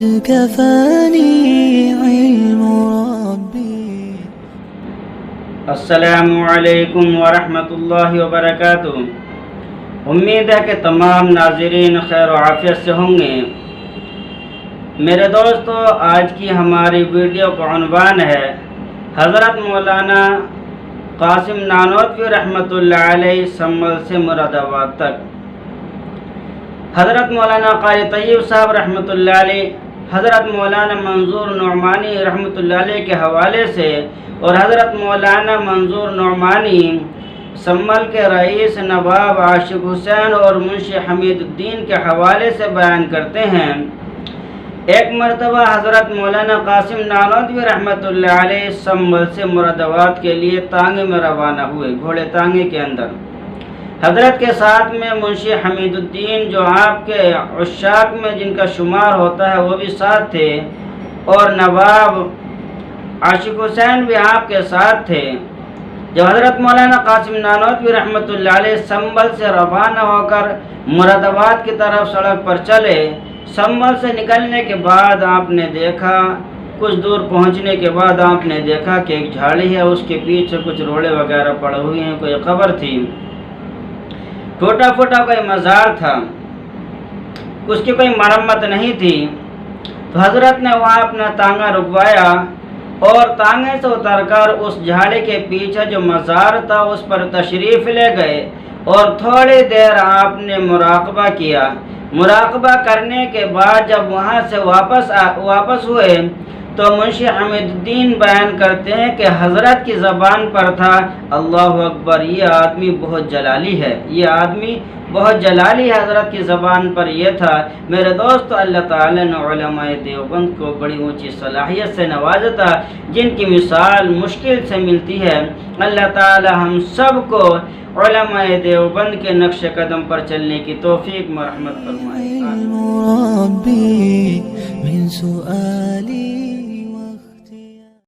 كفاني علم ربي. السلام علیکم ورحمۃ اللہ وبرکاتہ۔ امید ہے کہ تمام ناظرین خیر و عافیت سے ہوں گے۔ میرے دوستو، آج کی ہماری ویڈیو کا عنوان ہے حضرت مولانا قاسم نانوتوی رحمۃ اللہ علیہ سنبھل سے مراد آباد تک۔ حضرت مولانا قاری طیب صاحب رحمۃ اللہ علیہ، حضرت مولانا منظور نعمانی رحمۃ اللہ علیہ کے حوالے سے اور حضرت مولانا منظور نعمانی سنبھل کے رئیس نواب عاشق حسین اور منشی حمید الدین کے حوالے سے بیان کرتے ہیں، ایک مرتبہ حضرت مولانا قاسم نانوتوی رحمۃ اللہ علیہ سنبھل سے مراد آباد کے لیے تانگے میں روانہ ہوئے، گھوڑے تانگے کے اندر۔ حضرت کے ساتھ میں منشی حمید الدین، جو آپ کے عشاق میں جن کا شمار ہوتا ہے، وہ بھی ساتھ تھے، اور نواب عاشق حسین بھی آپ کے ساتھ تھے۔ جب حضرت مولانا قاسم نانوتوی رحمۃ اللہ علیہ سنبھل سے روانہ ہو کر مراد آباد کی طرف سڑک پر چلے، سنبھل سے نکلنے کے بعد آپ نے دیکھا، کچھ دور پہنچنے کے بعد آپ نے دیکھا کہ ایک جھاڑی ہے، اس کے پیچھے کچھ روڑے وغیرہ پڑے ہوئے ہیں، کوئی قبر تھی، ٹوٹا پھوٹا کوئی مزار تھا، اس کی کوئی مرمت نہیں تھی۔ تو حضرت نے وہاں اپنا تانگا رکوایا اور تانگے سے اتر کر اس جھاڑی کے پیچھے جو مزار تھا اس پر تشریف لے گئے اور تھوڑی دیر آپ نے مراقبہ کیا۔ مراقبہ کرنے کے بعد جب وہاں سے واپس ہوئے تو منشی حمید الدین بیان کرتے ہیں کہ حضرت کی زبان پر تھا، اللہ اکبر، یہ آدمی بہت جلالی ہے، یہ آدمی بہت جلالی ہے، حضرت کی زبان پر یہ تھا۔ میرے دوست، اللہ تعالیٰ نے علماء دیوبند کو بڑی اونچی صلاحیت سے نوازا، جن کی مثال مشکل سے ملتی ہے۔ اللہ تعالیٰ ہم سب کو علماء دیوبند کے نقش قدم پر چلنے کی توفیق مرحمت فرمائے۔ علم ربي من سؤال